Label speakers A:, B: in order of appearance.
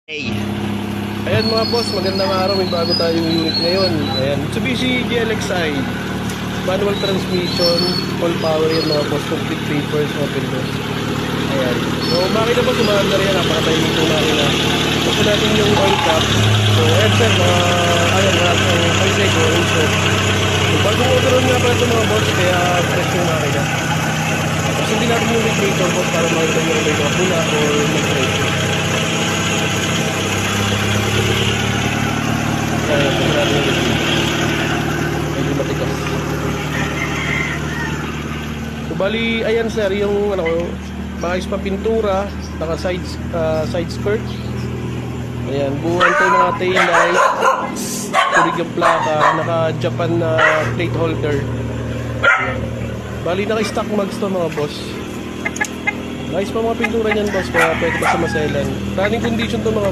A: Hey.
B: Ayan mga boss, magandang araw. May bago tayong unit ngayon. Ayan, Mitsubishi GLXI. Manual transmission, full power yan mga boss. Complete papers, open doors. Ayan. So makina boss, umaandar yan. Napakatayin nito makina. Gusto natin yung oil cap. So ayan sir, mga 5 seconds. So bagong overall nga pala ito mga boss, kaya fresh yung makina. Tapos hindi natin yung regulator boss para makita nyo may kapula or mag-fresh. Kaya pagkaraan yung medyo matigas. So bali, ayan sir, yung maayos pa pintura, naka side skirt. Ayan, buuan to yung mga tail light, tulig yung plaka, naka Japan na plate holder. Ayan. Bali, naka stock mags to mga boss. Nice pa mga pintura niyan boss, kaya pwede pa sa maselan. Running condition to mga